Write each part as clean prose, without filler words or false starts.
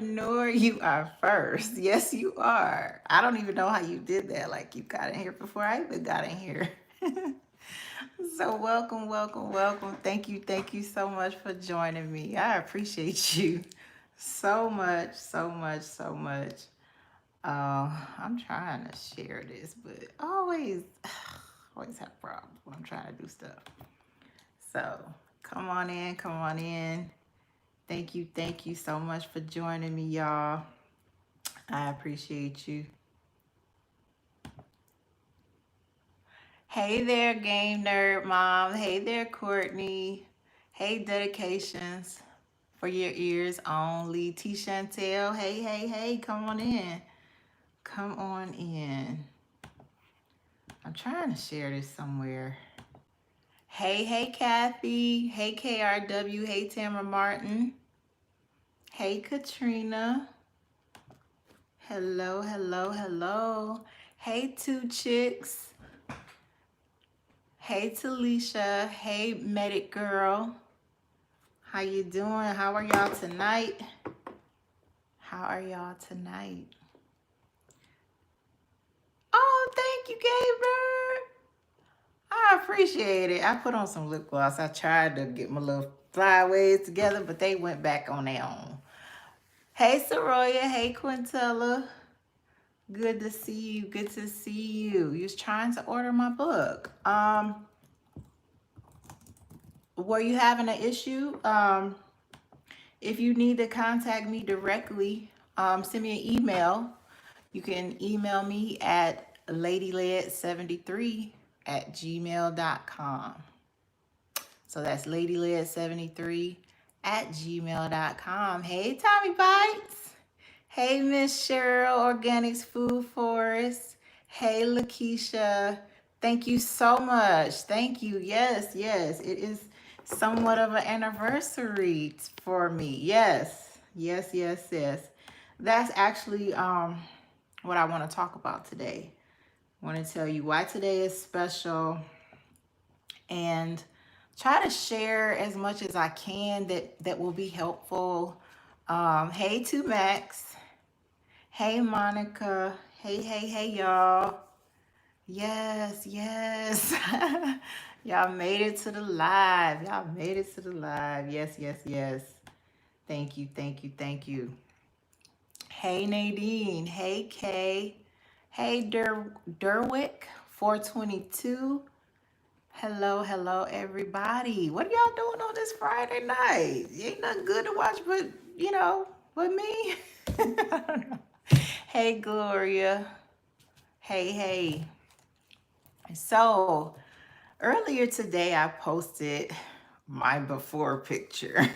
Nor you are first. Yes, you are. I don't even know how you did that. Like you got in here before I even got in here. So welcome, welcome, welcome. Thank you so much for joining me. I appreciate you so much, so much, so much. I'm trying to share this, but always have problems when I'm trying to do stuff. So come on in, come on in. Thank you so much for joining me, y'all. I appreciate you. Hey there, Game Nerd Mom. Hey there, Courtney. Hey, Dedications for Your Ears Only. T Chantel. Hey, hey, hey, come on in. Come on in. I'm trying to share this somewhere. Hey, hey, Kathy. Hey, KRW. Hey, Tamara Martin. Hey, Katrina. Hello, hello, hello. Hey, Two Chicks. Hey, Talisha. Hey, Medic Girl. How you doing? How are y'all tonight? How are y'all tonight? Oh, thank you, Gabriel. I appreciate it. I put on some lip gloss. I tried to get my little flyaways together, but they went back on their own. Hey, Soroya. Hey, Quintella. Good to see you. Good to see you. You was trying to order my book. Were you having an issue? If you need to contact me directly, send me an email. You can email me at ladyled73@gmail.com. So that's ladyled73@gmail.com. Hey, Tommy Bites. Hey, Miss Cheryl, Organics Food Forest. Hey, Lakeisha. Thank you so much. Thank you. Yes, yes. It is somewhat of an anniversary for me. Yes. Yes, yes, yes. That's actually what I want to talk about today. I want to tell you why today is special and try to share as much as I can that will be helpful. Hey to Max. Hey Monica. Hey, hey, hey y'all. Yes, yes. Y'all made it to the live. Y'all made it to the live. Yes, yes, yes. Thank you, thank you, thank you. Hey Nadine. Hey Kay. Hey Derwick 422. Hello, hello everybody. What are y'all doing on this Friday night? Ain't nothing good to watch but, but me. I don't know. Hey Gloria. Hey, hey. So earlier today I posted my before picture.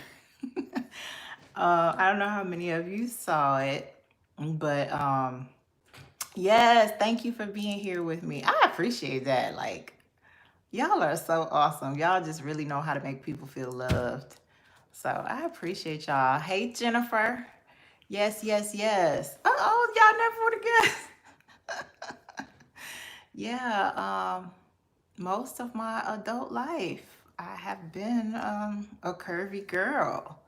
I don't know how many of you saw it, but yes, thank you for being here with me. I appreciate that. Like, y'all are so awesome. Y'all just really know how to make people feel loved. So I appreciate y'all. Hey, Jennifer. Yes, yes, yes. Oh, y'all never would have guessed. Yeah, most of my adult life, I have been a curvy girl.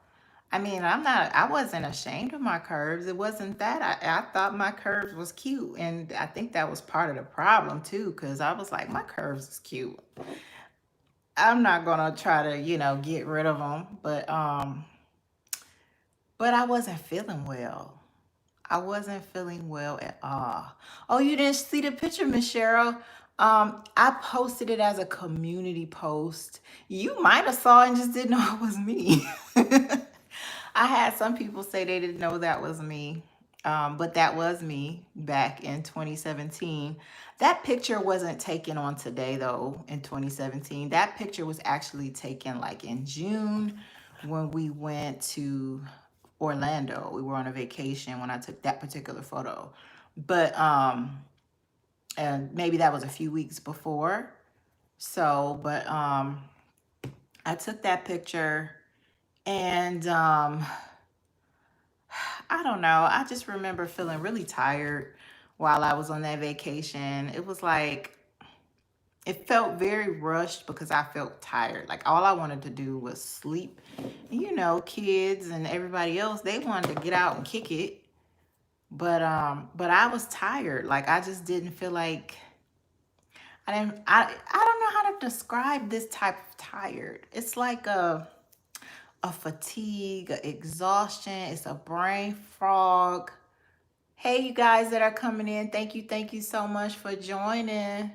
I mean, I wasn't ashamed of my curves. It wasn't that. I thought my curves was cute. And I think that was part of the problem too, because I was like, my curves is cute. I'm not gonna try to, get rid of them, but I wasn't feeling well. I wasn't feeling well at all. Oh, you didn't see the picture, Miss Cheryl? I posted it as a community post. You might have saw it and just didn't know it was me. I had some people say they didn't know that was me. But that was me back in 2017. That picture wasn't taken on today though, in 2017. That picture was actually taken like in June when we went to Orlando. We were on a vacation when I took that particular photo. But and maybe that was a few weeks before. So, but I took that picture and I don't know. I just remember feeling really tired while I was on that vacation. It was like It felt very rushed because I felt tired. Like all I wanted to do was sleep. And you know, kids and everybody else, they wanted to get out and kick it. But I was tired. Like I just didn't feel like I don't know how to describe this type of tired. It's like a fatigue, a exhaustion, it's a brain fog. Hey, you guys that are coming in, thank you so much for joining.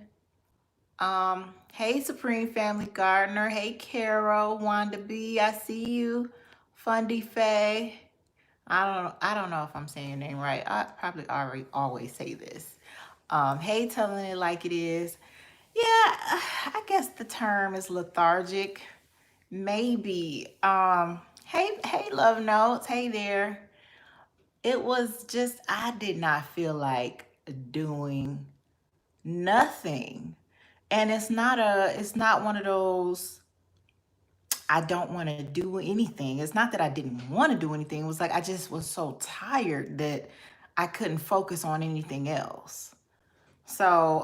Hey, Supreme Family Gardener. Hey, Carol, Wanda B. I see you. Fundy Faye. I don't know if I'm saying your name right. I probably already always say this. Hey, telling it like it is. Yeah, I guess the term is lethargic. Maybe. Hey, love notes. Hey there. It was just I did not feel like doing nothing. And it's not one of those I don't want to do anything. It's not that I didn't want to do anything. It was like I just was so tired that I couldn't focus on anything else. So,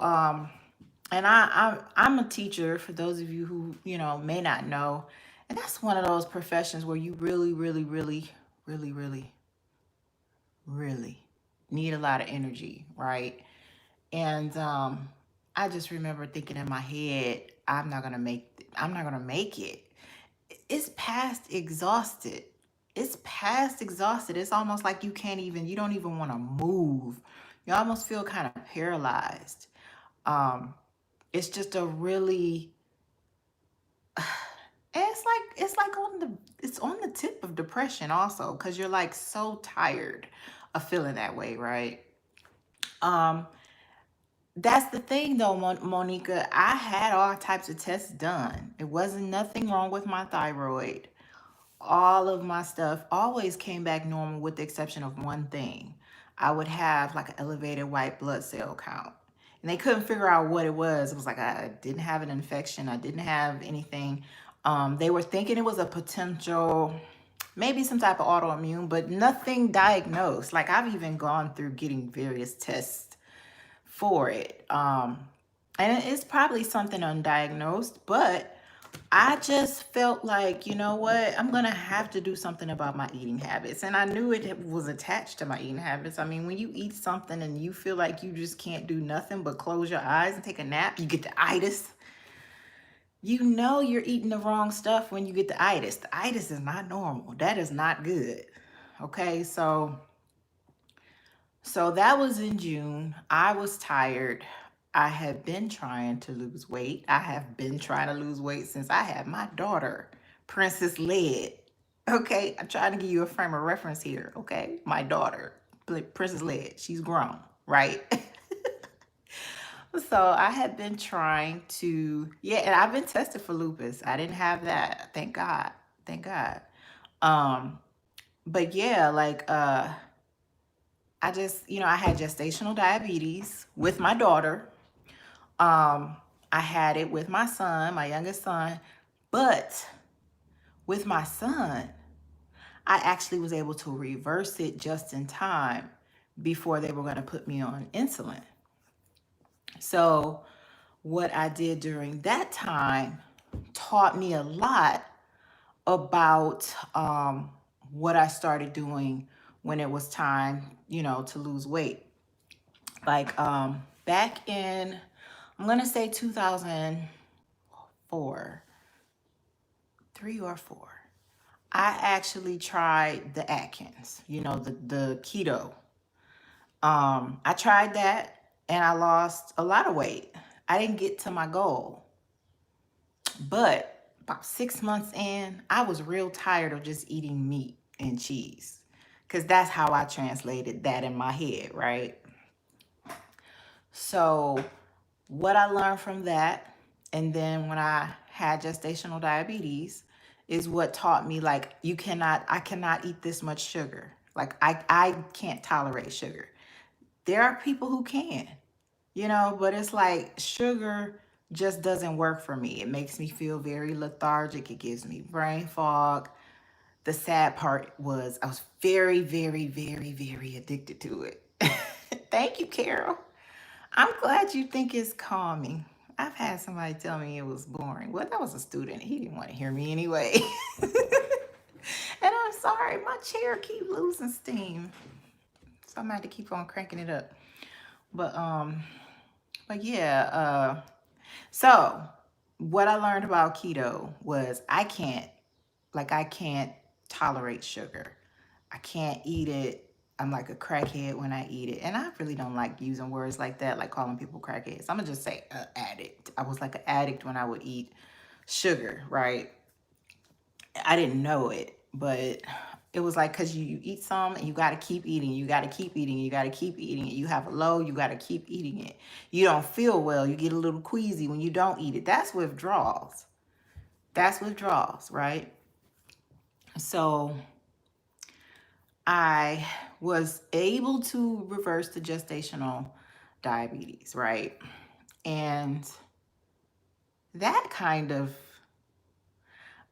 and I'm a teacher for those of you who, you know, may not know. And that's one of those professions where you really, really need a lot of energy, right? And I just remember thinking in my head, I'm not gonna make it. It's past exhausted. It's past exhausted. It's almost like you don't even want to move. You almost feel kind of paralyzed. Um, it's just a really, and it's like it's on the tip of depression also because you're like so tired of feeling that way, right? Um, that's the thing though, Monica. I had all types of tests done. It wasn't nothing wrong with my thyroid. All of my stuff always came back normal with the exception of one thing. I would have like an elevated white blood cell count. And they couldn't figure out what it was. It was like I didn't have an infection. I didn't have anything. They were thinking it was a potential, maybe some type of autoimmune, but nothing diagnosed. Like I've even gone through getting various tests for it. And it's probably something undiagnosed, but I just felt like, you know what, I'm going to have to do something about my eating habits. And I knew it was attached to my eating habits. I mean, when you eat something and you feel like you just can't do nothing but close your eyes and take a nap, you get the itis. You know you're eating the wrong stuff when you get the itis. The itis is not normal. That is not good. Okay, so that was in June. I was tired. I had been trying to lose weight. I have been trying to lose weight since I had my daughter, Princess Led. Okay, I'm trying to give you a frame of reference here. Okay, my daughter, Princess Led, she's grown, right? So I had been trying to, yeah, and I've been tested for lupus. I didn't have that. Thank God. Thank God. Um, but yeah, like I just, you know, I had gestational diabetes with my daughter. Um, I had it with my son, my youngest son, but with my son, I actually was able to reverse it just in time before they were going to put me on insulin. So, what I did during that time taught me a lot about what I started doing when it was time, you know, to lose weight. Like back in, I'm gonna say 2004, 3 or 4. I actually tried the Atkins, you know, the keto. I tried that and I lost a lot of weight. I didn't get to my goal, but about 6 months in, I was real tired of just eating meat and cheese because that's how I translated that in my head, right? So what I learned from that, and then when I had gestational diabetes, is what taught me like I cannot eat this much sugar. Like I can't tolerate sugar. There are people who can, you know, but it's like sugar just doesn't work for me. It makes me feel very lethargic. It gives me brain fog. The sad part was I was very addicted to it. Thank you, Carol. I'm glad you think it's calming. I've had somebody tell me it was boring. Well, that was a student. He didn't want to hear me anyway. And I'm sorry, my chair keep losing steam. So I'm gonna have to keep on cranking it up. But yeah, so what I learned about keto was I can't tolerate sugar. I can't eat it. I'm like a crackhead when I eat it. And I really don't like using words like that, like calling people crackheads. I'm gonna just say addict. I was like an addict when I would eat sugar, right? I didn't know it, but it was like, because you eat some and you got to keep eating, you got to keep eating, you got to keep eating it. You have a low, you got to keep eating it. You don't feel well, you get a little queasy when you don't eat it. That's withdrawals. That's withdrawals, right? So I was able to reverse the gestational diabetes, right? And that kind of,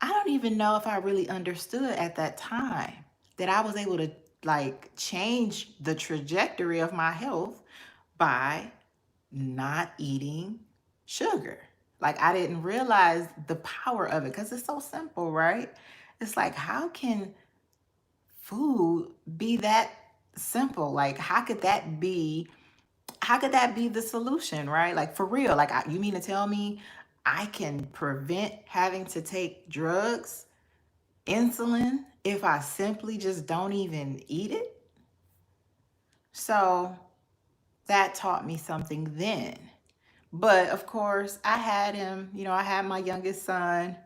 I don't even know if I really understood at that time that I was able to like change the trajectory of my health by not eating sugar. Like I didn't realize the power of it because it's so simple, right? It's like, how can food be that simple? Like how could that be the solution, right? Like for real, like you mean to tell me I can prevent having to take drugs, insulin, if I simply just don't even eat it? So that taught me something then. But of course, I had him, I had my youngest son,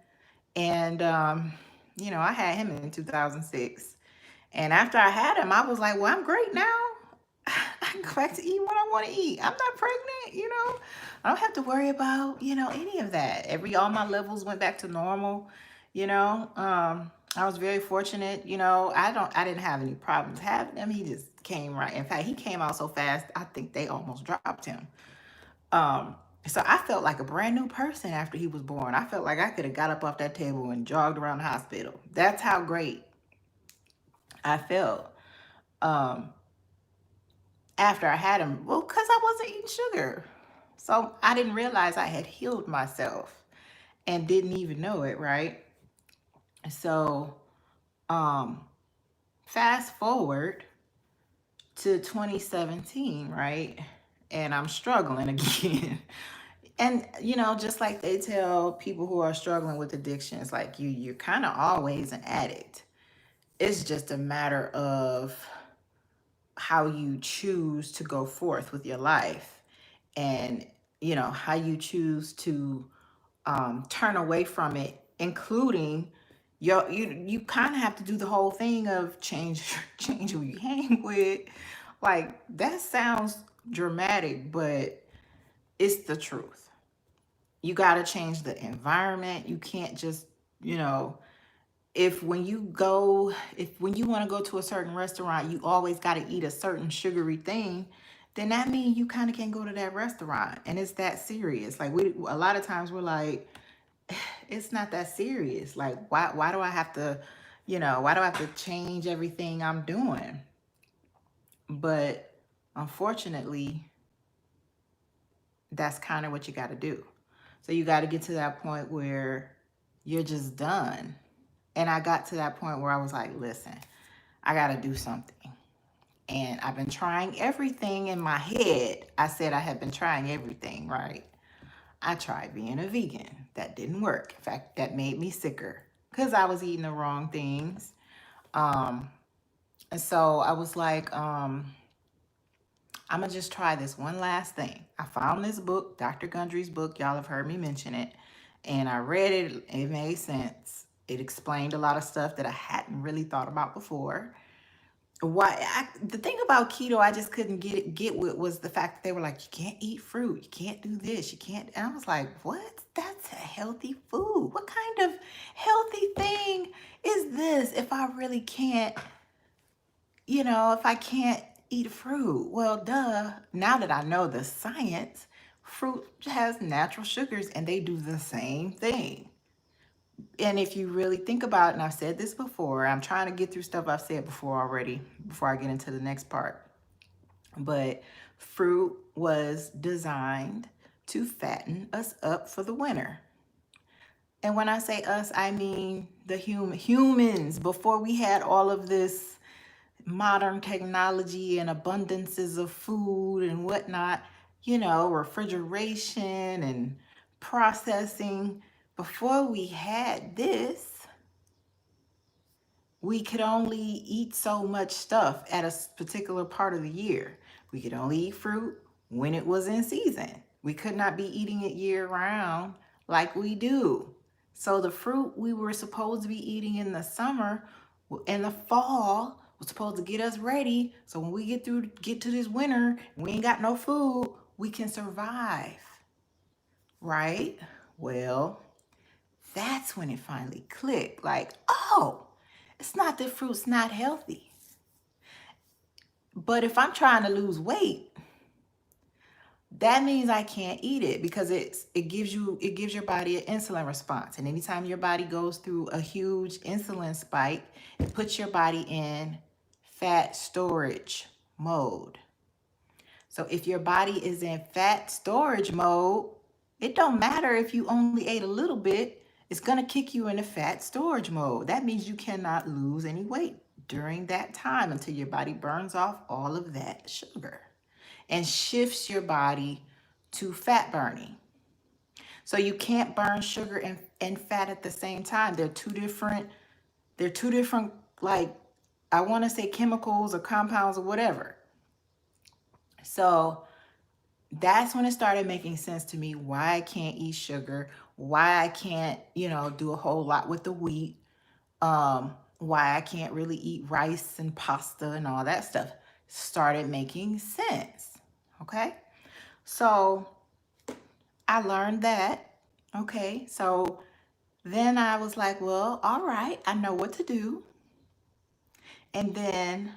and I had him in 2006. And after I had him, I was like, well, I'm great now. I can go back to eating what I want to eat. I'm not pregnant. I don't have to worry about, any of that. All my levels went back to normal, you know. I was very fortunate, I didn't have any problems having him. He just came right. In fact, he came out so fast, I think they almost dropped him. Um, so I felt like a brand new person after he was born. I felt like I could have got up off that table and jogged around the hospital. That's how great I felt. Um, After I had him, well, because I wasn't eating sugar. So I didn't realize I had healed myself and didn't even know it, right? So fast forward to 2017, right? And I'm struggling again. And just like they tell people who are struggling with addictions, like you're kind of always an addict. It's just a matter of how you choose to go forth with your life, and how you choose to turn away from it, including you kind of have to do the whole thing of change who you hang with. Like that sounds dramatic, but it's the truth. You got to change the environment. You can't just, if when you want to go to a certain restaurant, you always got to eat a certain sugary thing, then that means you kind of can't go to that restaurant. And it's that serious. Like a lot of times we're like, it's not that serious. Like why do I have to, why do I have to change everything I'm doing? But unfortunately, that's kind of what you got to do. So you got to get to that point where you're just done. And I got to that point where I was like, listen, I got to do something. And I've been trying everything in my head. I said I had been trying everything, right? I tried being a vegan. That didn't work. In fact, that made me sicker because I was eating the wrong things. And so I was like, I'm going to just try this one last thing. I found this book, Dr. Gundry's book. Y'all have heard me mention it. And I read it. It made sense. It explained a lot of stuff that I hadn't really thought about before. The thing about keto I just couldn't get with was the fact that they were like, you can't eat fruit, you can't do this, you can't. And I was like, what? That's a healthy food. What kind of healthy thing is this if I really can't, if I can't eat fruit? Well, duh. Now that I know the science, fruit has natural sugars and they do the same thing. And if you really think about it, and I've said this before, I'm trying to get through stuff I've said before already, before I get into the next part. But fruit was designed to fatten us up for the winter. And when I say us, I mean the humans. Before we had all of this modern technology and abundances of food and whatnot, refrigeration and processing. Before we had this, we could only eat so much stuff at a particular part of the year. We could only eat fruit when it was in season. We could not be eating it year round like we do. So the fruit we were supposed to be eating in the summer and the fall was supposed to get us ready. So when we get to this winter, we ain't got no food, we can survive. Right? Well, that's when it finally clicked. Like, oh, it's not that fruit's not healthy. But if I'm trying to lose weight, that means I can't eat it because it gives your body an insulin response. And anytime your body goes through a huge insulin spike, it puts your body in fat storage mode. So if your body is in fat storage mode, it don't matter if you only ate a little bit, it's going to kick you into fat storage mode. That means you cannot lose any weight during that time until your body burns off all of that sugar and shifts your body to fat burning. So you can't burn sugar and fat at the same time. They're two different, like, I want to say chemicals or compounds or whatever. So that's when it started making sense to me why I can't eat sugar, why I can't, do a whole lot with the wheat, why I can't really eat rice and pasta and all that stuff. Started making sense. Okay. So I learned that. Okay. So then I was like, well, all right, I know what to do. And then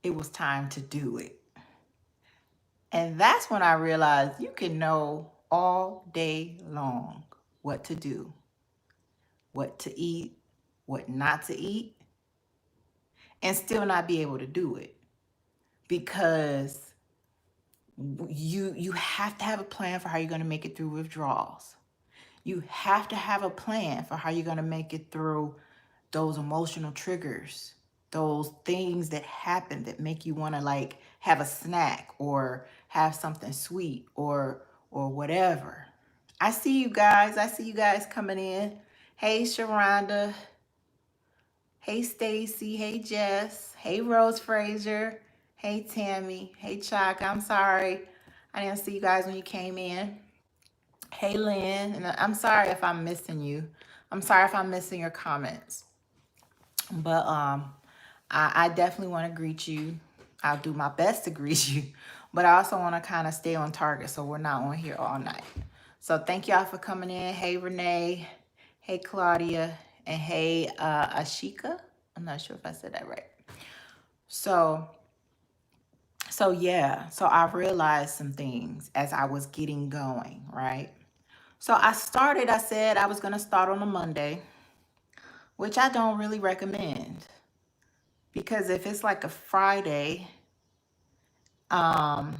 it was time to do it. And that's when I realized you can know all day long what to do, what to eat, what not to eat, and still not be able to do it. Because you have to have a plan for how you're going to make it through withdrawals. You have to have a plan for how you're going to make it through those emotional triggers, those things that happen that make you want to like have a snack or have something sweet or whatever. I see you guys coming in. Hey, Sharonda. Hey, Stacy. Hey, Jess. Hey, Rose Fraser. Hey, Tammy. Hey, Chuck. I'm sorry I didn't see you guys when you came in. Hey, Lynn. And I'm sorry if I'm missing you. I'm sorry if I'm missing your comments. But I definitely want to greet you. I'll do my best to greet you. But I also want to kind of stay on target so we're not on here all night. So thank y'all for coming in. Hey, Renee. Hey, Claudia. And hey, Ashika. I'm not sure if I said that right. So yeah. So I realized some things as I was getting going, right? So I said I was going to start on a Monday, which I don't really recommend. Because if it's like a Friday, and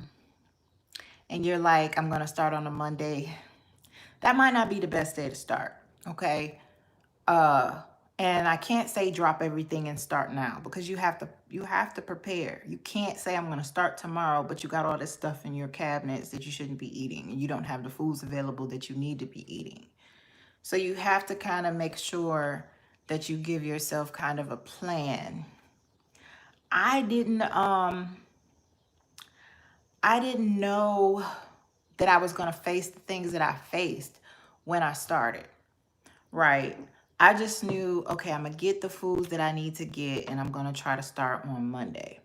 you're like, I'm going to start on a Monday, that might not be the best day to start, okay? And I can't say drop everything and start now because you have to prepare. You can't say I'm going to start tomorrow, but you got all this stuff in your cabinets that you shouldn't be eating and you don't have the foods available that you need to be eating. So you have to kind of make sure that you give yourself kind of a plan. I didn't know that I was going to face the things that I faced when I started, right? I just knew, okay, I'm going to get the foods that I need to get and I'm going to try to start on Monday.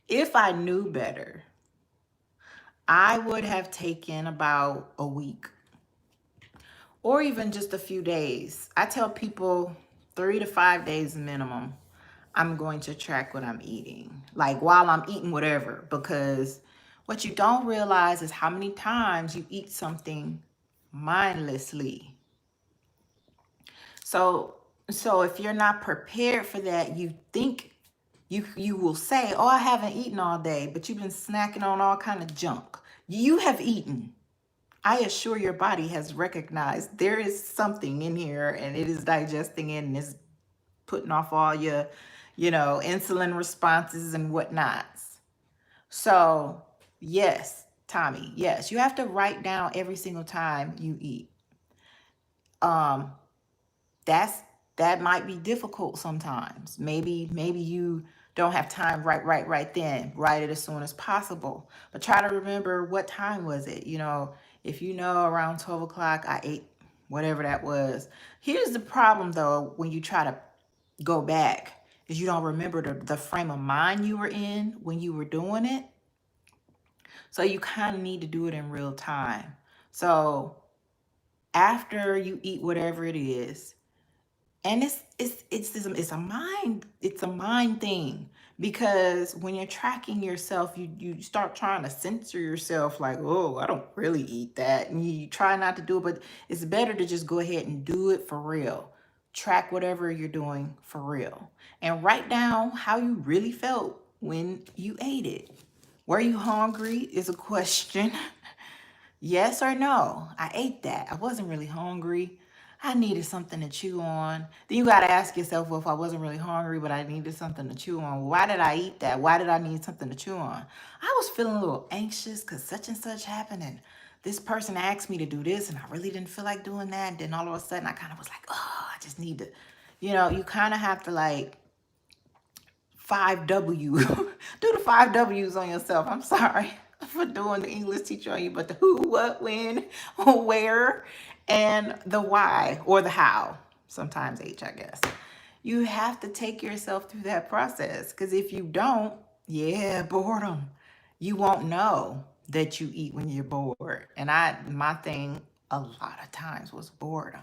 If I knew better, I would have taken about a week or even just a few days. I tell people 3 to 5 days minimum, I'm going to track what I'm eating, like while I'm eating whatever, because what you don't realize is how many times you eat something mindlessly. So if you're not prepared for that, you think you will say, oh, I haven't eaten all day, but you've been snacking on all kind of junk. You have eaten. I assure your body has recognized there is something in here and it is digesting it and is putting off all your, insulin responses and whatnots. So, yes, Tommy, yes, you have to write down every single time you eat. Um, that's that might be difficult sometimes. Maybe you don't have time right then. Write it as soon as possible. But try to remember, what time was it? If you know around 12 o'clock I ate whatever that was. Here's the problem though, when you try to go back, is you don't remember the frame of mind you were in when you were doing it. So you kind of need to do it in real time. So after you eat whatever it is, and it's a mind thing, because when you're tracking yourself, you start trying to censor yourself, like, oh, I don't really eat that, and you try not to do it. But it's better to just go ahead and do it for real. Track whatever you're doing for real, and write down how you really felt when you ate it. Were you hungry is a question. Yes or no? I ate that. I wasn't really hungry. I needed something to chew on. Then you got to ask yourself, well, if I wasn't really hungry, but I needed something to chew on, why did I eat that? Why did I need something to chew on? I was feeling a little anxious because such and such happened. And this person asked me to do this, and I really didn't feel like doing that. And then all of a sudden, I kind of was like, oh, I just need to, you kind of have to like 5W. Do the 5Ws on yourself. I'm sorry for doing the English teacher on you, but the who, what, when, where, and the why, or the how. Sometimes H, I guess. You have to take yourself through that process, because if you don't, yeah, boredom. You won't know that you eat when you're bored. And my thing a lot of times was boredom.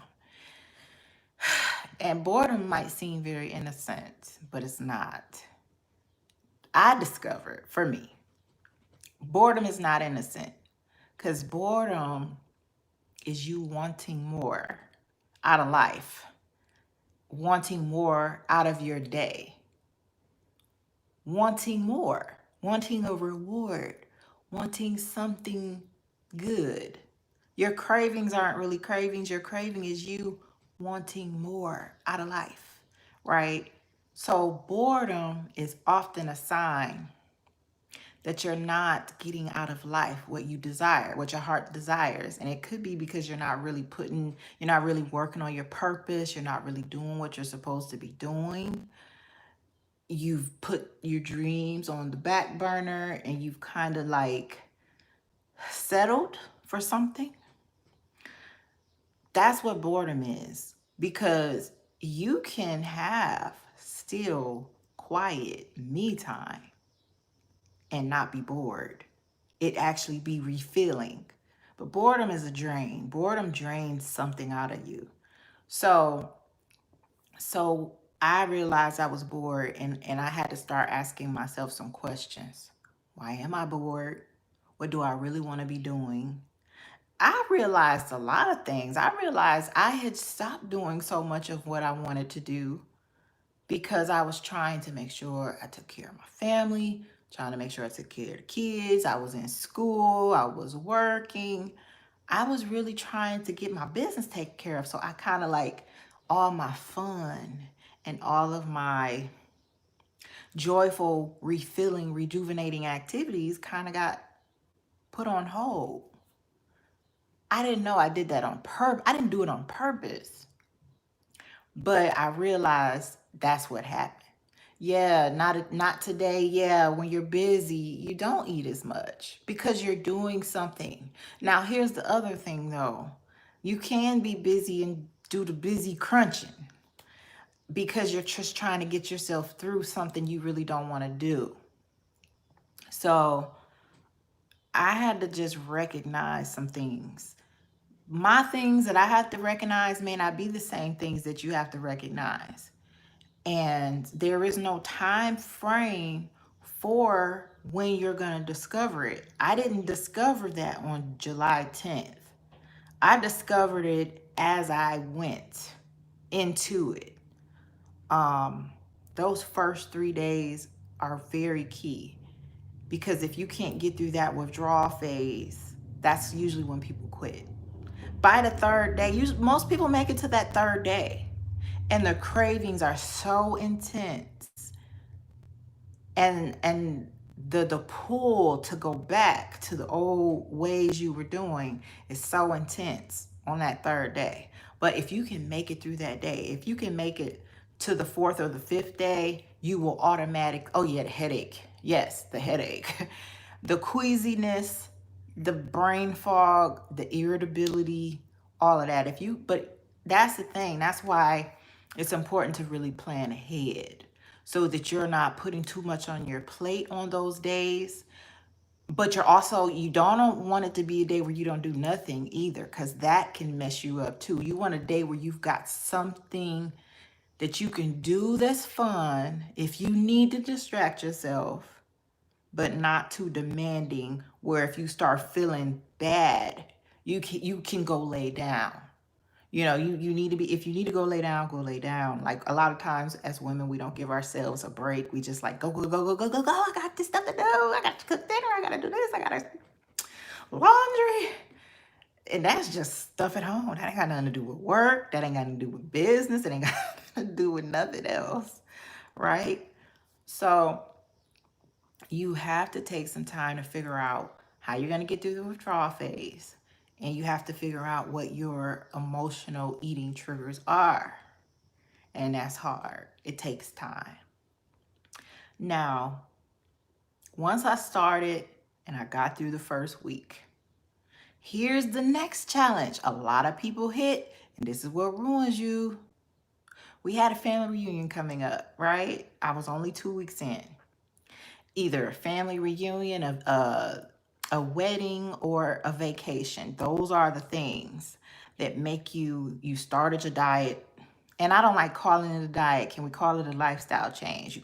And boredom might seem very innocent, but it's not. I discovered, for me, boredom is not innocent, because boredom is you wanting more out of life, wanting more out of your day, wanting more, wanting a reward, wanting something good. Your cravings aren't really cravings. Your craving is you wanting more out of life, right? So boredom is often a sign that you're not getting out of life what you desire, what your heart desires. And it could be because you're not really working on your purpose. You're not really doing what you're supposed to be doing. You've put your dreams on the back burner and you've kind of like settled for something. That's what boredom is, because you can have still quiet me time and not be bored. It actually be refilling. But boredom is a drain. Boredom drains something out of you. So I realized I was bored, and I had to start asking myself some questions. Why am I bored? What do I really want to be doing? I realized a lot of things. I realized I had stopped doing so much of what I wanted to do because I was trying to make sure I took care of my family, trying to make sure I took care of the kids. I was in school, I was working. I was really trying to get my business taken care of. So I kind of like all my fun and all of my joyful, refilling, rejuvenating activities kind of got put on hold. I didn't know I did that on purpose. I didn't do it on purpose. But I realized that's what happened. Yeah, not today. Yeah, when you're busy, you don't eat as much because you're doing something. Now, here's the other thing though. You can be busy and do the busy crunching because you're just trying to get yourself through something you really don't want to do. So I had to just recognize some things. My things that I have to recognize may not be the same things that you have to recognize. And there is no time frame for when you're going to discover it. I didn't discover that on July 10th. I discovered it as I went into it. Those first 3 days are very key, because if you can't get through that withdrawal phase, that's usually when people quit. By the third day, most people make it to that third day, and the cravings are so intense, and the pull to go back to the old ways you were doing is so intense on that third day. But if you can make it through that day, if you can make it to the fourth or the fifth day, you will oh yeah, the headache. Yes, the headache. The queasiness, the brain fog, the irritability, all of that. But that's the thing. That's why it's important to really plan ahead so that you're not putting too much on your plate on those days. But you don't want it to be a day where you don't do nothing either, because that can mess you up too. You want a day where you've got something that you can do that's fun if you need to distract yourself, but not too demanding, where if you start feeling bad, you can go lay down. You need to be, if you need to go lay down, go lay down. Like a lot of times as women, we don't give ourselves a break. We just like go, go, go, go, go, go, go. I got this stuff to do. I got to cook dinner. I got to do this. I got to laundry. And that's just stuff at home. That ain't got nothing to do with work. That ain't got nothing to do with business. It ain't got nothing to do with nothing else. Right? So you have to take some time to figure out how you're going to get through the withdrawal phase. And you have to figure out what your emotional eating triggers are. And that's hard. It takes time. Now, once I started and I got through the first week, here's the next challenge a lot of people hit, and this is what ruins you. We had a family reunion coming up, right? I was only 2 weeks in. Either a family reunion, a wedding, or a vacation. Those are the things that make you started your diet. And I don't like calling it a diet. Can we call it a lifestyle change?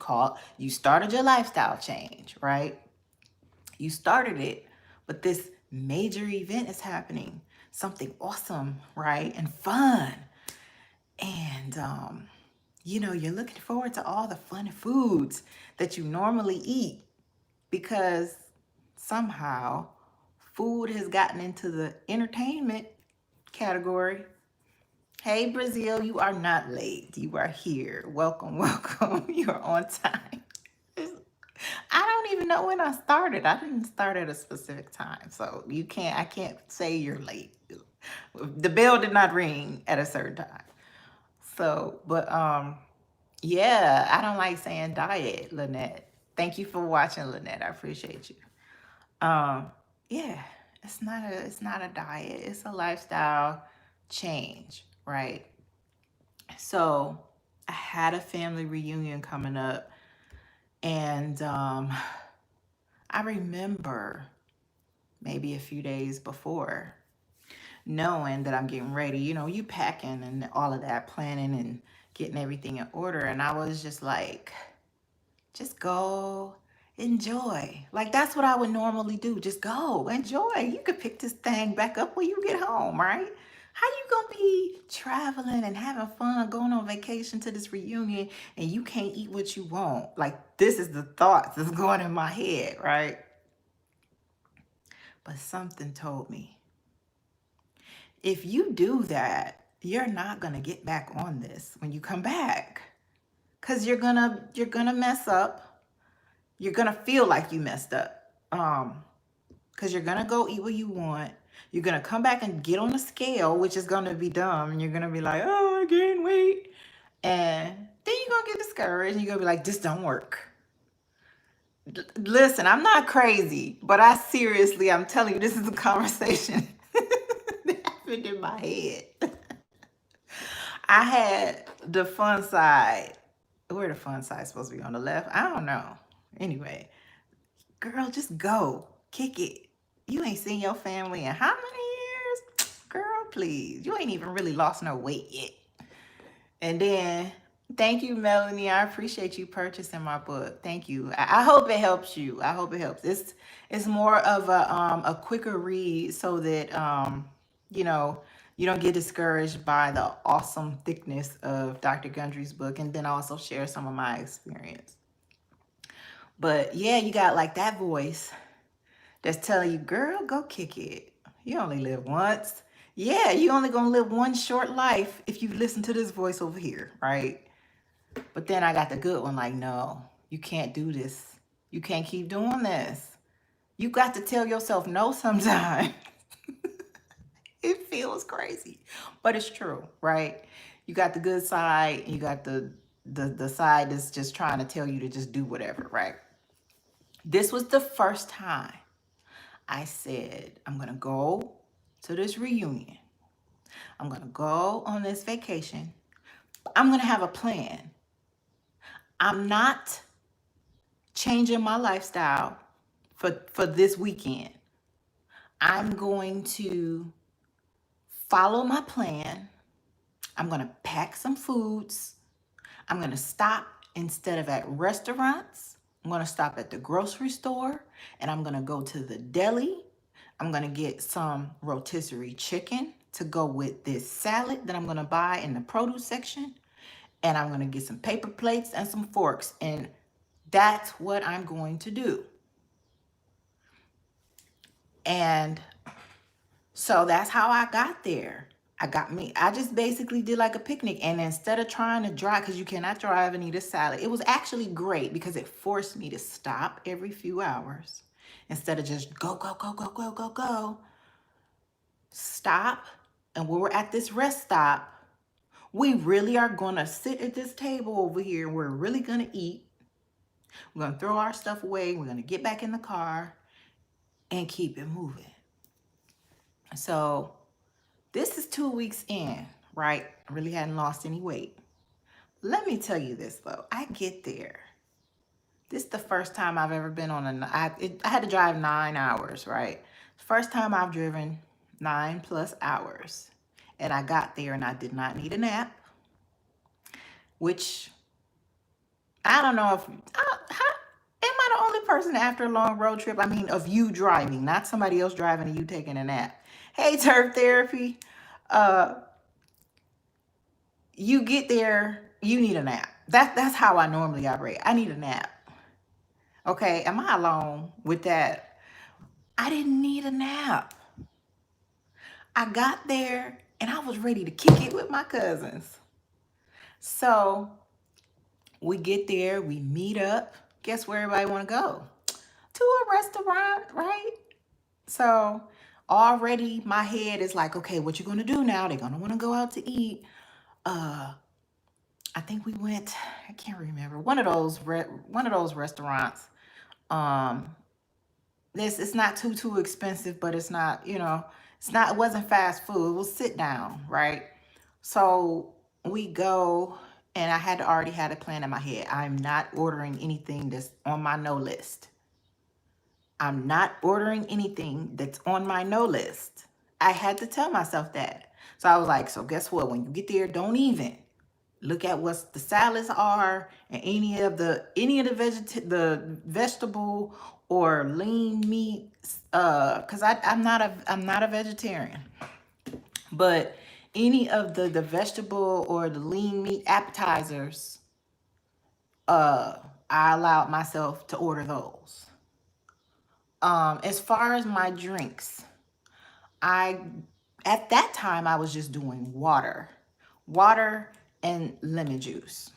You started your lifestyle change, right? You started it, but this major event is happening. Something awesome, right? And fun. And you're looking forward to all the fun foods that you normally eat, because somehow food has gotten into the entertainment category. Hey, Brazil, you are not late. You are here. Welcome, welcome. You are on time. I don't even know when I started. I didn't start at a specific time. So I can't say you're late. The bell did not ring at a certain time. So, but yeah, I don't like saying diet, Lynette. Thank you for watching, Lynette. I appreciate you. Yeah, it's not a diet. It's a lifestyle change, right? So I had a family reunion coming up, and I remember maybe a few days before knowing that I'm getting ready, you packing and all of that, planning and getting everything in order. And I was just like, just go enjoy. Like, that's what I would normally do. Just go enjoy. You could pick this thing back up when you get home, right? How you gonna be traveling and having fun, going on vacation to this reunion, and you can't eat what you want? Like, this is the thoughts that's going in my head, right? But something told me, if you do that, you're not gonna get back on this when you come back, because you're gonna mess up. You're gonna feel like you messed up, because you're gonna go eat what you want. You're gonna come back and get on the scale, which is gonna be dumb, and you're gonna be like, oh, I gained weight, and then you're gonna get discouraged, and you're gonna be like, this don't work. Listen, I'm not crazy, but I'm telling you, this is a conversation that happened in my head. I had the fun side. Where the fun side supposed to be, on the left? I don't know. Anyway, girl, just go. Kick it. You ain't seen your family in how many years? Girl, please. You ain't even really lost no weight yet. And then, thank you, Melanie. I appreciate you purchasing my book. Thank you. I hope it helps you. I hope it helps. It's more of a quicker read, so that you don't get discouraged by the awesome thickness of Dr. Gundry's book, and then also share some of my experience. But yeah, you got like that voice that's telling you, girl, go kick it. You only live once. Yeah, you only gonna live one short life if you listen to this voice over here, right? But then I got the good one, like, no, you can't do this. You can't keep doing this. You got to tell yourself no sometimes. It feels crazy, but it's true, right? You got the good side, you got the side that's just trying to tell you to just do whatever, right? This was the first time I said, I'm gonna go to this reunion. I'm gonna go on this vacation. I'm gonna have a plan. I'm not changing my lifestyle for this weekend. I'm going to follow my plan. I'm going to pack some foods. I'm going to stop instead of at restaurants. I'm going to stop at the grocery store and I'm going to go to the deli. I'm going to get some rotisserie chicken to go with this salad that I'm going to buy in the produce section. And I'm going to get some paper plates and some forks. And that's what I'm going to do. And so that's how I got there. I just basically did like a picnic. And instead of trying to drive, because you cannot drive and eat a salad, it was actually great because it forced me to stop every few hours. Instead of just go, go, go, go, go, go, go. Stop. And when we're at this rest stop, we really are going to sit at this table over here. We're really going to eat. We're going to throw our stuff away. We're going to get back in the car and keep it moving. So this is 2 weeks in, right? I really hadn't lost any weight. Let me tell you this though. I get there. This is the first time I've ever been on I had to drive 9 hours, right? First time I've driven 9+ hours. And I got there and I did not need a nap, which I don't know if, am I the only person after a long road trip? I mean, of you driving, not somebody else driving and you taking a nap. Hey, Turf Therapy. You get there, you need a nap. That's how I normally operate. I need a nap. Okay, am I alone with that? I didn't need a nap. I got there and I was ready to kick it with my cousins. So we get there, we meet up. Guess where everybody want to go? To a restaurant, right? So already my head is like, okay, what you gonna do now? They're gonna want to go out to eat. I think we went, I can't remember, one of those restaurants. It's not too expensive, but it's not, it wasn't fast food. It was sit down, right? So we go, and I had already had a plan in my head. I'm not ordering anything that's on my no list. I'm not ordering anything that's on my no list. I had to tell myself that. So I was like, so guess what? When you get there, don't even look at what the salads are and any of the vegetable or lean meat, because I'm not a vegetarian, but any of the vegetable or the lean meat appetizers, I allowed myself to order those. As far as my drinks, at that time I was just doing water and lemon juice.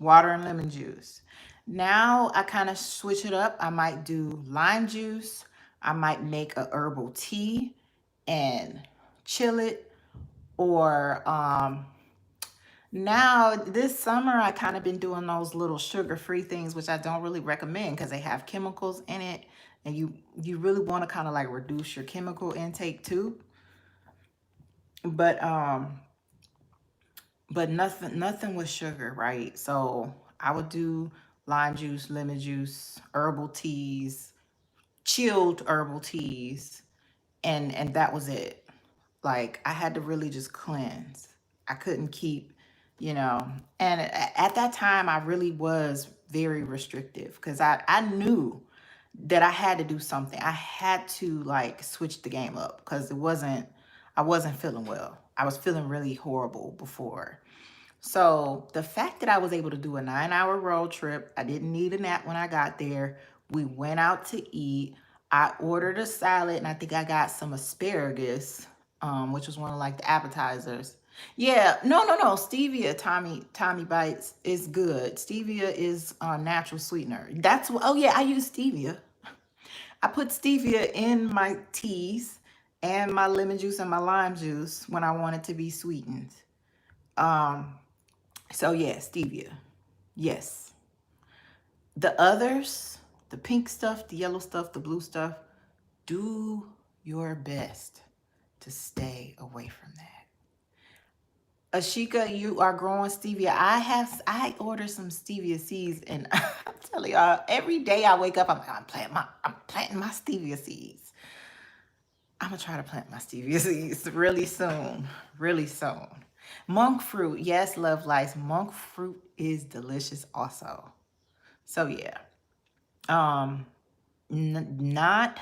Water and lemon juice. Now I kind of switch it up. I might do lime juice. I might make a herbal tea and chill it. Or now this summer I kind of been doing those little sugar-free things, which I don't really recommend because they have chemicals in it, and you really want to kind of like reduce your chemical intake too. But nothing with sugar, right? So I would do lime juice, lemon juice, herbal teas, chilled herbal teas, and that was it. Like I had to really just cleanse. I couldn't keep, and at that time I really was very restrictive because I knew that I had to do something. I had to like switch the game up because I wasn't feeling well. I was feeling really horrible before. So the fact that I was able to do a 9-hour road trip, I didn't need a nap when I got there. We went out to eat. I ordered a salad, and I think I got some asparagus, which was one of like the appetizers. Yeah, no. Stevia, Tommy Bites is good. Stevia is a natural sweetener. Oh yeah, I use stevia. I put stevia in my teas and my lemon juice and my lime juice when I want it to be sweetened. Um, so yeah, stevia. Yes. The others, the pink stuff, the yellow stuff, the blue stuff, do your best to stay away from that. Ashika, you are growing stevia. I ordered some stevia seeds, and I'm telling y'all, every day I wake up, I'm planting my stevia seeds. I'm gonna try to plant my stevia seeds really soon, really soon. Monk fruit, yes, love lights. Monk fruit is delicious also. So yeah, um, not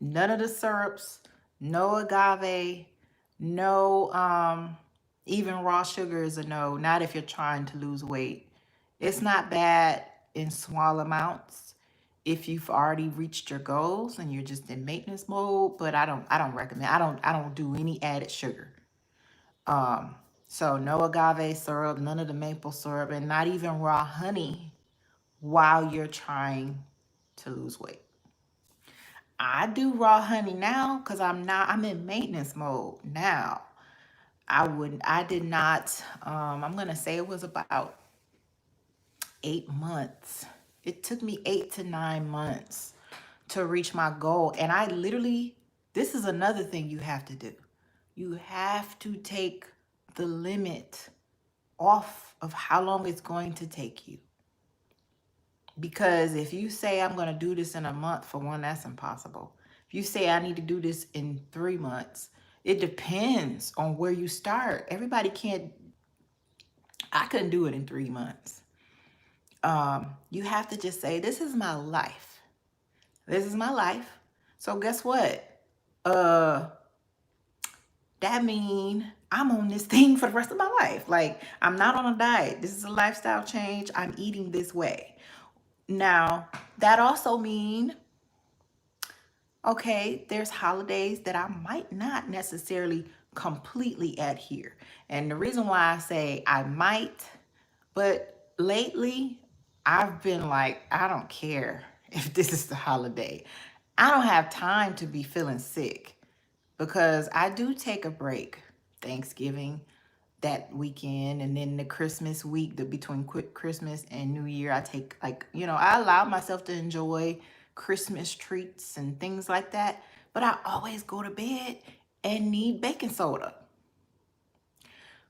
none of the syrups, no agave, no even raw sugar is a no, not if you're trying to lose weight. It's not bad in small amounts if you've already reached your goals and you're just in maintenance mode, but I don't recommend. I don't do any added sugar. Um so no agave syrup, none of the maple syrup, and not even raw honey while you're trying to lose weight. I do raw honey now because I'm in maintenance mode now. I did not, I'm gonna say it was about 8 months. It took me 8 to 9 months to reach my goal. And I literally, this is another thing you have to do. You have to take the limit off of how long it's going to take you. Because if you say I'm going to do this in a month, for one, that's impossible. If you say I need to do this in 3 months, it depends on where you start. Everybody can't, I couldn't do it in 3 months. You have to just say, this is my life. This is my life. So guess what? That means I'm on this thing for the rest of my life. Like, I'm not on a diet. This is a lifestyle change. I'm eating this way. Now, that also means, okay, there's holidays that I might not necessarily completely adhere. And the reason why I say I might, but lately I've been like, I don't care if this is the holiday. I don't have time to be feeling sick because I do take a break. Thanksgiving, that weekend, and then the Christmas week, between Christmas and New Year, I take, like, I allow myself to enjoy Christmas treats and things like that, but I always go to bed and need baking soda.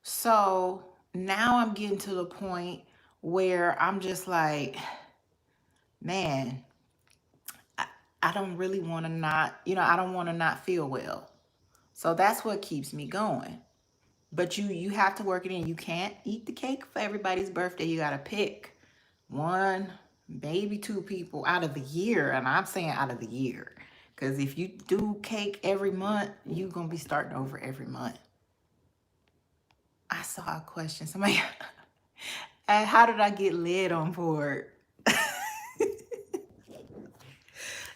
So now I'm getting to the point where I'm just like, man, I don't really want to not, I don't want to not feel well. So that's what keeps me going. But you have to work it in. You can't eat the cake for everybody's birthday. You got to pick one, maybe two people out of the year. And I'm saying out of the year. Because if you do cake every month, you're going to be starting over every month. I saw a question. Somebody, how did I get led on board?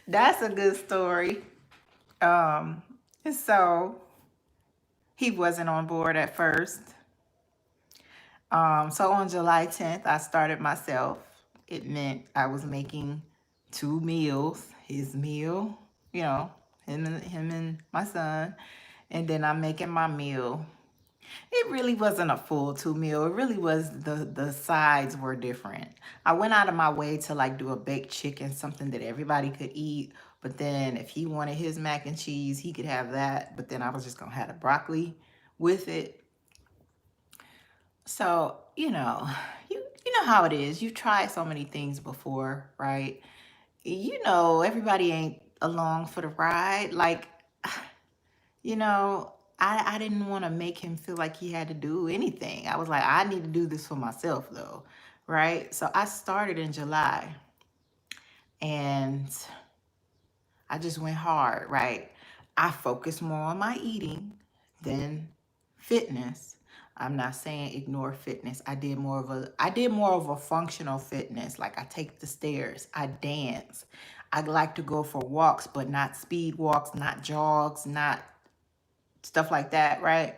That's a good story. And so he wasn't on board at first. So on July 10th, I started myself. It meant I was making 2 meals, his meal, him and my son, and then I'm making my meal. It really wasn't a full 2 meal. It really was, the sides were different. I went out of my way to like do a baked chicken, something that everybody could eat. But then if he wanted his mac and cheese, he could have that. But then I was just gonna have the broccoli with it. So, you know how it is. You tried so many things before, right? Everybody ain't along for the ride. Like, I didn't want to make him feel like he had to do anything. I was like, I need to do this for myself though, right? So I started in July and I just went hard, right? I focused more on my eating than fitness. I'm not saying ignore fitness. I did more of a functional fitness. Like, I take the stairs, I dance, I like to go for walks, but not speed walks, not jogs, not stuff like that, right?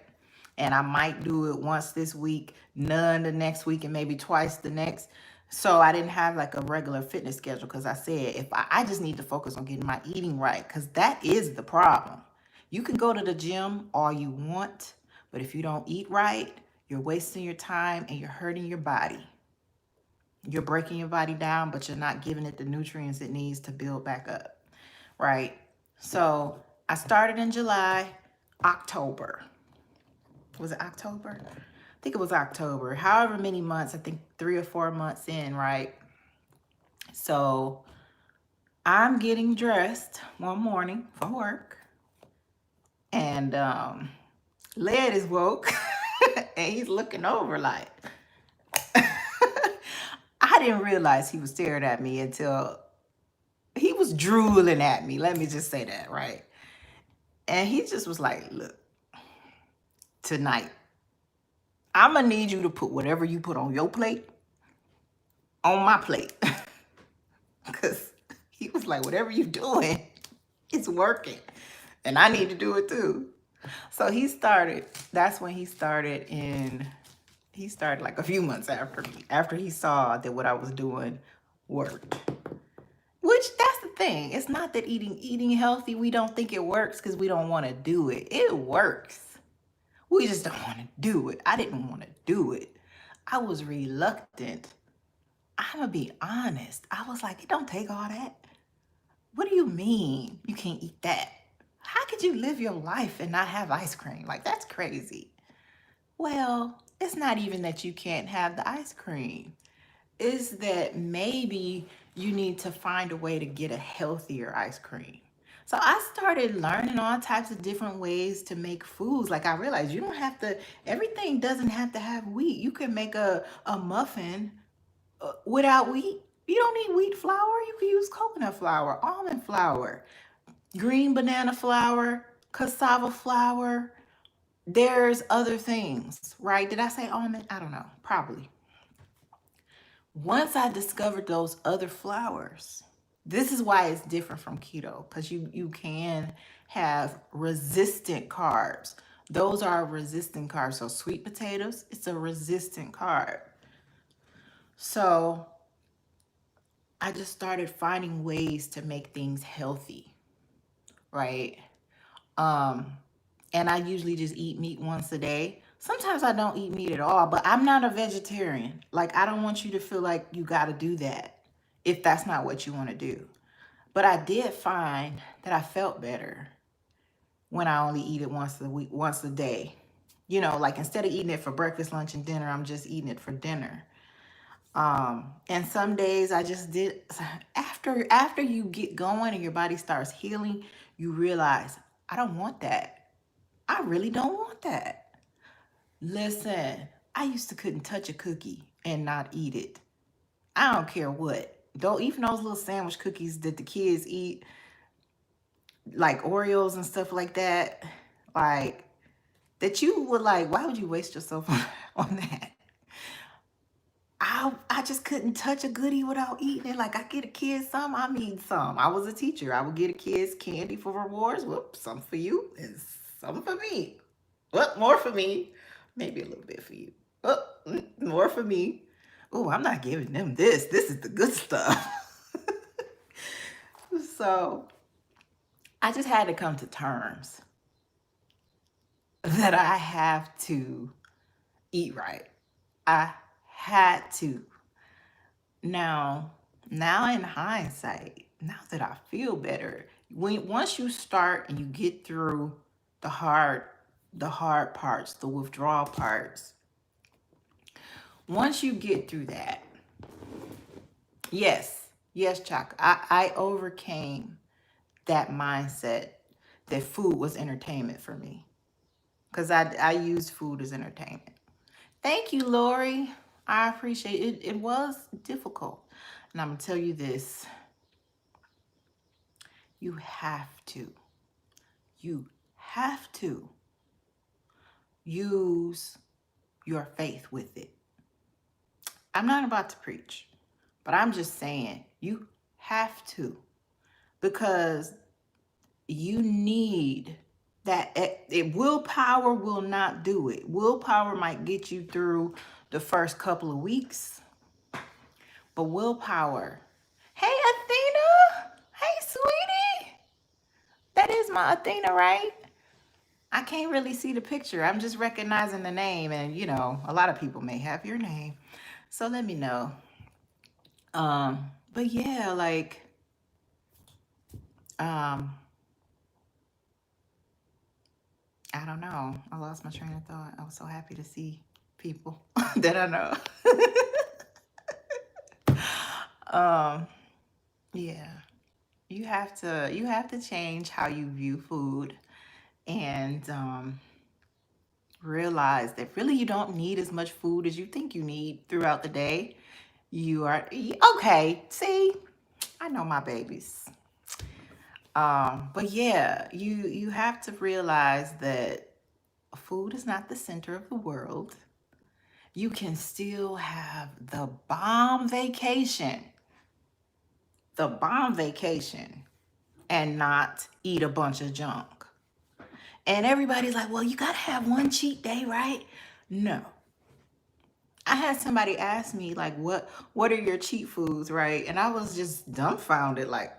And I might do it once this week, none the next week, and maybe twice the next. So I didn't have like a regular fitness schedule because I said if I just need to focus on getting my eating right, because that is the problem. You can go to the gym all you want, but if you don't eat right, you're wasting your time and you're hurting your body. You're breaking your body down, but you're not giving it the nutrients it needs to build back up, right? So I started in July, October. Was it October? I think it was October. However many months, I think 3 or 4 months in, right? So I'm getting dressed one morning for work, and Led is woke, and he's looking over like, I didn't realize he was staring at me until he was drooling at me. Let me just say that, right? And he just was like, look, tonight, I'm going to need you to put whatever you put on your plate on my plate. Because he was like, whatever you're doing, it's working. And I need to do it too. So that's when he started like a few months after me, after he saw that what I was doing worked. Which, that's the thing. It's not that eating healthy, we don't think it works because we don't want to do it. It works. We just don't want to do it. I didn't want to do it. I was reluctant. I'm going to be honest. I was like, it don't take all that. What do you mean you can't eat that? How could you live your life and not have ice cream? Like, that's crazy. Well, it's not even that you can't have the ice cream. It's that maybe you need to find a way to get a healthier ice cream. So I started learning all types of different ways to make foods. Like, I realized you don't have to, everything doesn't have to have wheat. You can make a muffin without wheat. You don't need wheat flour. You can use coconut flour, almond flour, green banana flour, cassava flour. There's other things, right? Did I say almond? I don't know. Probably. Once I discovered those other flours, this is why it's different from keto, because you can have resistant carbs. Those are resistant carbs. So sweet potatoes, it's a resistant carb. So I just started finding ways to make things healthy, right? And I usually just eat meat once a day. Sometimes I don't eat meat at all, but I'm not a vegetarian. Like, I don't want you to feel like you got to do that if that's not what you want to do. But I did find that I felt better when I only eat it once a week, once a day. You know, like instead of eating it for breakfast, lunch, and dinner, I'm just eating it for dinner. And some days I just did, after you get going and your body starts healing, you realize, I don't want that. I really don't want that. Listen, I used to couldn't touch a cookie and not eat it. I don't care what. Don't, even those little sandwich cookies that the kids eat, like Oreos and stuff like that, like that you would like, why would you waste yourself on that? I just couldn't touch a goodie without eating it. Like, I get a kid some, I'm eating some. I was a teacher. I would get a kid's candy for rewards. Whoop, some for you and some for me. Well, more for me. Maybe a little bit for you. Oh, more for me. Oh, I'm not giving them this. This is the good stuff. So I just had to come to terms that I have to eat right. I had to. Now in hindsight, now that I feel better, once you start and you get through the hard parts, the withdrawal parts, once you get through that, yes, Chuck, I overcame that mindset that food was entertainment for me, because I used food as entertainment. Thank you, Lori. I appreciate it. It was difficult. And I'm going to tell you this. You have to use your faith with it. I'm not about to preach, but I'm just saying you have to. because you need that. Willpower will not do it. Willpower might get you through the first couple of weeks, but willpower. Hey, Athena. Hey, sweetie. That is my Athena, right? I can't really see the picture. I'm just recognizing the name, and you know, a lot of people may have your name. So let me know. But yeah, like, um, I don't know. I lost my train of thought. I was so happy to see people that I know. um, yeah. You have to change how you view food, and realize that really you don't need as much food as you think you need throughout the day. You are okay. See, I know my babies. But yeah, you have to realize that food is not the center of the world. You can still have the bomb vacation, and not eat a bunch of junk. And everybody's like, well, you gotta have one cheat day, right? No. I had somebody ask me, like, what are your cheat foods, right? And I was just dumbfounded, like,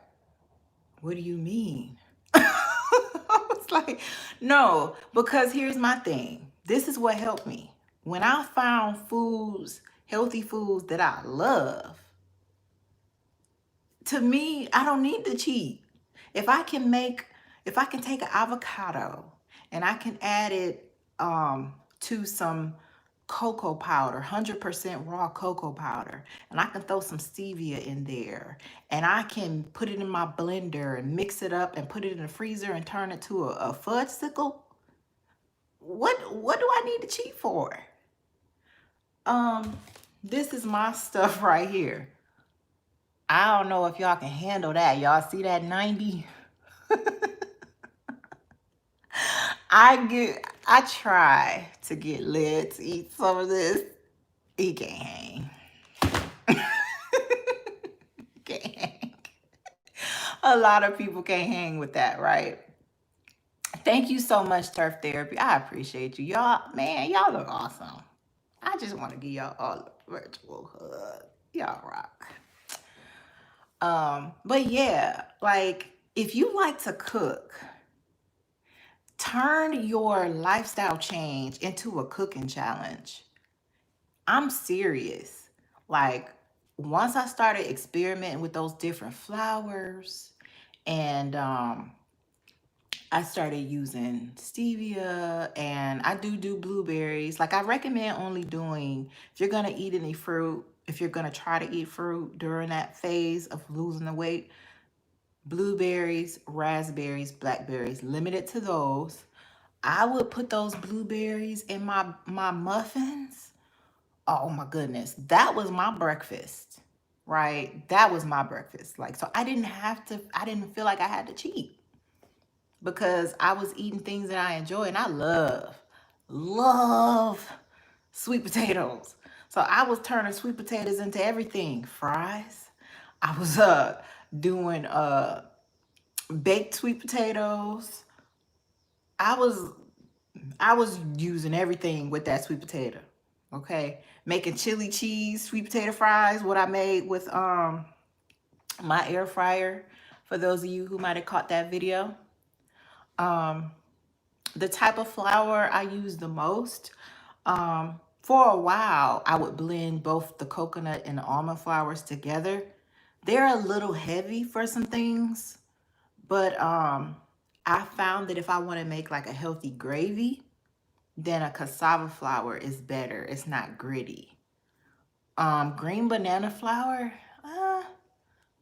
what do you mean? I was like, no, because here's my thing. This is what helped me. When I found foods, healthy foods that I love, to me, I don't need to cheat. If I can take an avocado and I can add it to some cocoa powder, 100% raw cocoa powder, and I can throw some stevia in there, and I can put it in my blender and mix it up and put it in the freezer and turn it to a fudgesicle. What do I need to cheat for? This is my stuff right here. I don't know if y'all can handle that. Y'all see that 90? I try to get Led to eat some of this. He can't hang. Can't hang. A lot of people can't hang with that, right? Thank you so much, Turf Therapy. I appreciate you. Y'all, man, y'all look awesome. I just want to give y'all all a virtual hug. Y'all rock. But yeah, like, if you like to cook, turn your lifestyle change into a cooking challenge. I'm serious. Like, once I started experimenting with those different flours, and I started using stevia, and I do blueberries. Like, I recommend only doing, if you're going to eat any fruit, if you're going to try to eat fruit during that phase of losing the weight, blueberries, raspberries, blackberries, limited to those. I would put those blueberries in my muffins. Oh my goodness, that was my breakfast, right? That was my breakfast. Like, so I didn't feel like I had to cheat, because I was eating things that I enjoy, and I love sweet potatoes. So I was turning sweet potatoes into everything. Fries. I was doing baked sweet potatoes. I was using everything with that sweet potato. Okay. Making chili cheese, sweet potato fries, what I made with my air fryer, for those of you who might have caught that video. The type of flour I use the most, for a while, I would blend both the coconut and the almond flours together. They're a little heavy for some things, but I found that if I want to make like a healthy gravy, then a cassava flour is better. It's not gritty. Green banana flour,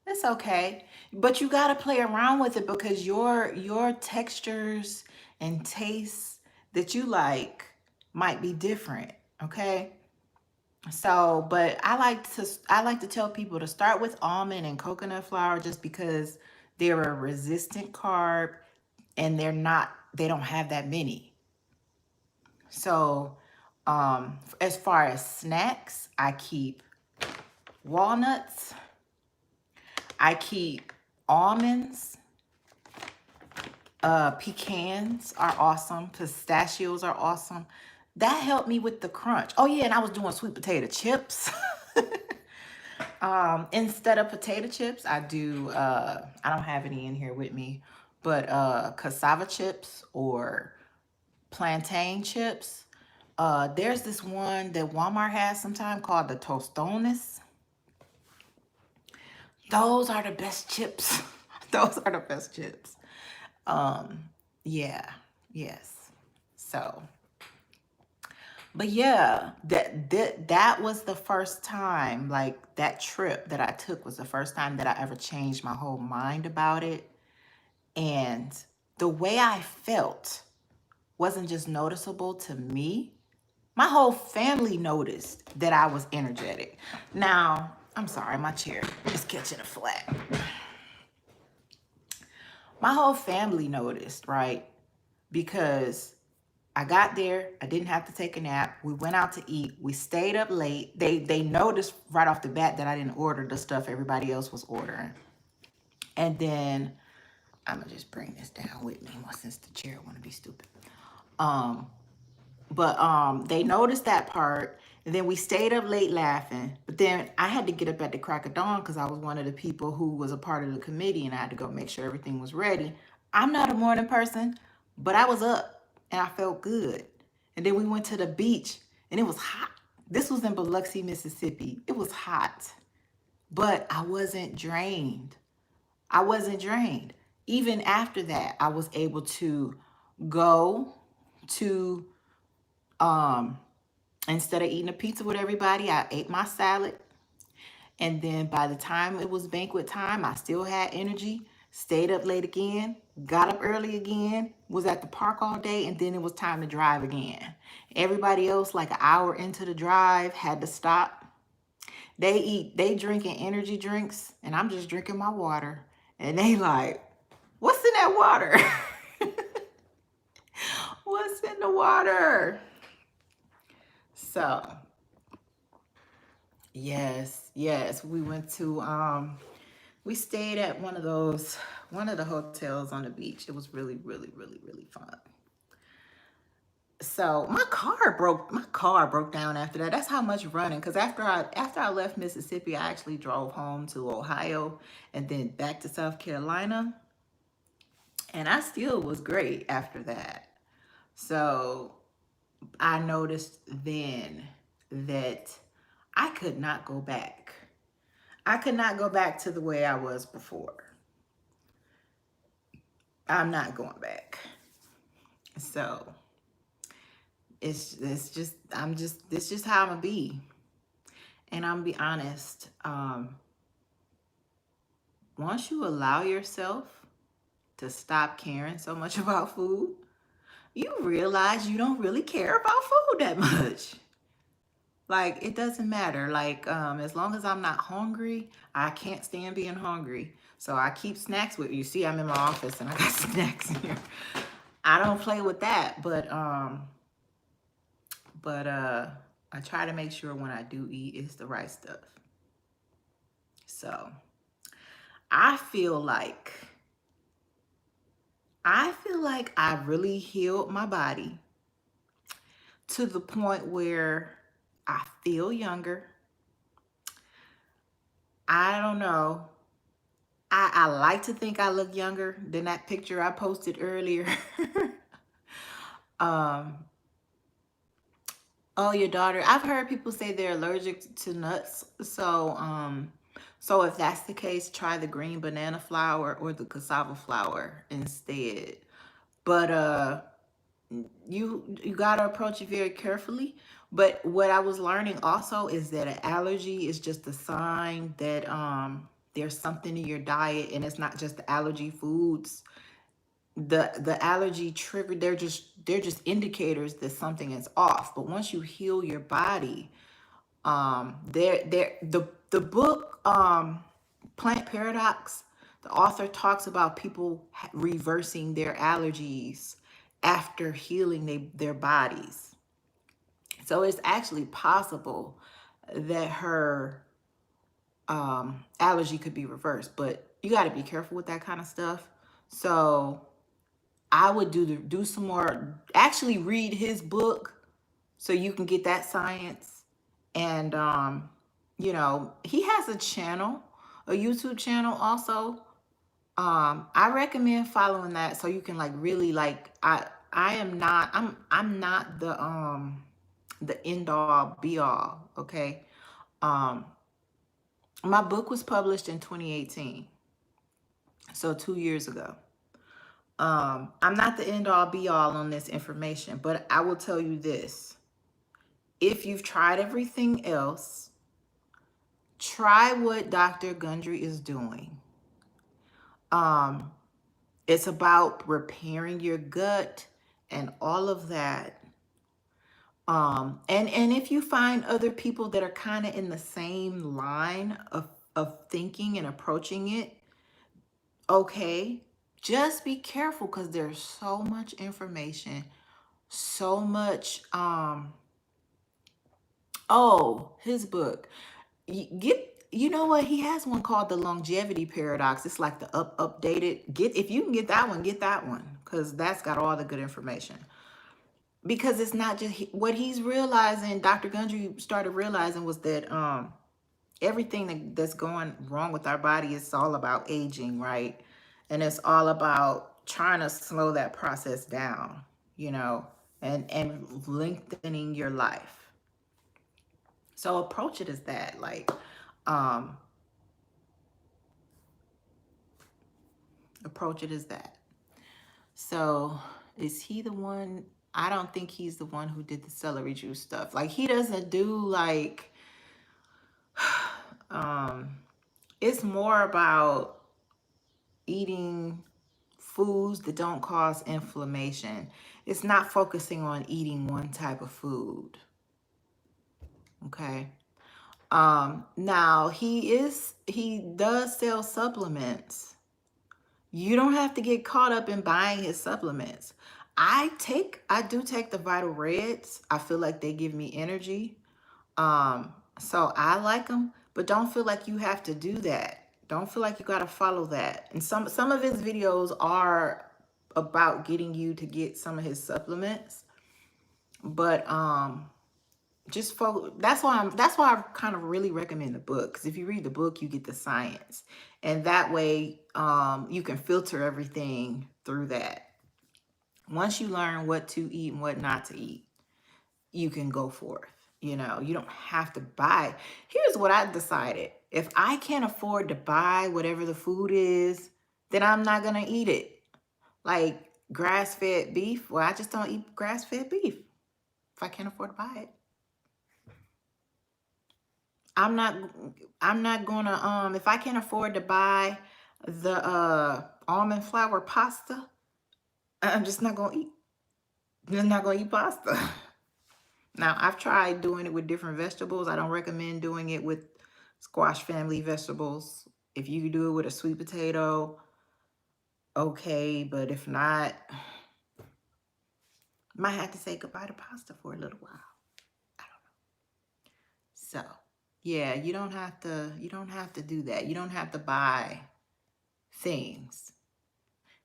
it's okay, but you gotta play around with it, because your textures and tastes that you like might be different. Okay, so but I like to tell people to start with almond and coconut flour, just because they're a resistant carb, and they don't have that many. So as far as snacks, I keep walnuts. I keep Almonds, pecans are awesome. Pistachios are awesome. That helped me with the crunch. Oh yeah, and I was doing sweet potato chips. Instead of potato chips, I do, I don't have any in here with me, but cassava chips or plantain chips. There's this one that Walmart has sometime called the Tostones. Those are the best chips. Those are the best chips. Yeah, yes. So, but yeah, that was the first time, like that trip that I took was the first time that I ever changed my whole mind about it. And the way I felt wasn't just noticeable to me. My whole family noticed that I was energetic. Now, I'm sorry, my chair is catching a flat. My whole family noticed, right? Because I got there, I didn't have to take a nap. We went out to eat. We stayed up late. They noticed right off the bat that I didn't order the stuff everybody else was ordering. And then I'm gonna just bring this down with me since the chair wanna be stupid. But they noticed that part, and then we stayed up late laughing. But then I had to get up at the crack of dawn because I was one of the people who was a part of the committee, and I had to go make sure everything was ready. I'm not a morning person, but I was up and I felt good. And then we went to the beach and it was hot. This was in Biloxi, Mississippi. It was hot, but I wasn't drained. I wasn't drained. Even after that, I was able to go to instead of eating a pizza with everybody, I ate my salad. And then by the time it was banquet time, I still had energy, stayed up late again, got up early again, was at the park all day, and then it was time to drive again. Everybody else, like an hour into the drive, had to stop. They drinking energy drinks, and I'm just drinking my water. And they like, what's in that water? What's in the water? So, yes, we went to, we stayed at one of the hotels on the beach. It was really, really, really, really fun. So my car broke down after that. That's how much running. Because after I left Mississippi, I actually drove home to Ohio and then back to South Carolina. And I still was great after that. So I noticed then that I could not go back. I could not go back to the way I was before. I'm not going back. So it's just it's just how I'm gonna be. And I'm gonna be honest. Once you allow yourself to stop caring so much about food, you realize you don't really care about food that much. Like, it doesn't matter. Like, as long as I'm not hungry, I can't stand being hungry. So I keep snacks with you. See, I'm in my office and I got snacks here. I don't play with that, but I try to make sure when I do eat, it's the right stuff. So I feel like I really healed my body to the point where I feel younger. I don't know. I like to think I look younger than that picture I posted earlier. um, oh, your daughter. I've heard people say they're allergic to nuts. So if that's the case, try the green banana flour or the cassava flour instead. But you gotta approach it very carefully. But what I was learning also is that an allergy is just a sign that there's something in your diet, and it's not just the allergy foods. The allergy trigger, they're just indicators that something is off. But once you heal your body, the book Plant Paradox, the author talks about people reversing their allergies after healing their bodies. So it's actually possible that her allergy could be reversed. But you got to be careful with that kind of stuff. So I would do some more, actually read his book so you can get that science. And you know, he has a channel, a YouTube channel also. I recommend following that so you can like really like I am not I'm not the end all be all, okay? Um my book was published in 2018. So 2 years ago. I'm not the end all be all on this information, but I will tell you this. If you've tried everything else, try what Dr. Gundry is doing. Um, it's about repairing your gut and all of that. And if you find other people that are kind of in the same line of thinking and approaching it, okay, just be careful because there's so much information, so much oh, his book. You know what? He has one called The Longevity Paradox. It's like the updated. If you can get that one, because that's got all the good information. Because it's not just what he's realizing. Dr. Gundry started realizing was that everything that's going wrong with our body is all about aging, right? And it's all about trying to slow that process down, you know, and lengthening your life. So approach it as that, like, um, approach it as that. So is he the one? I don't think he's the one who did the celery juice stuff. Like he doesn't do like, it's more about eating foods that don't cause inflammation. It's not focusing on eating one type of food. Okay. Now he does sell supplements. You don't have to get caught up in buying his supplements. I do take the Vital Reds. I feel like they give me energy. So I like them, but don't feel like you have to do that. Don't feel like you got to follow that. And some of his videos are about getting you to get some of his supplements, but just follow. That's why I kind of really recommend the book, because if you read the book, you get the science, and that way you can filter everything through that. Once you learn what to eat and what not to eat, you can go forth. You know, you don't have to buy. Here's what I decided. If I can't afford to buy whatever the food is, then I'm not going to eat it. Like grass-fed beef, well, I just don't eat grass-fed beef if I can't afford to buy it. I'm not going to if I can't afford to buy the almond flour pasta, I'm just not going to eat. I'm just not going to eat pasta. Now, I've tried doing it with different vegetables. I don't recommend doing it with squash family vegetables. If you do it with a sweet potato, okay, but if not, might have to say goodbye to pasta for a little while. I don't know. So, yeah, you don't have to do that. You don't have to buy things.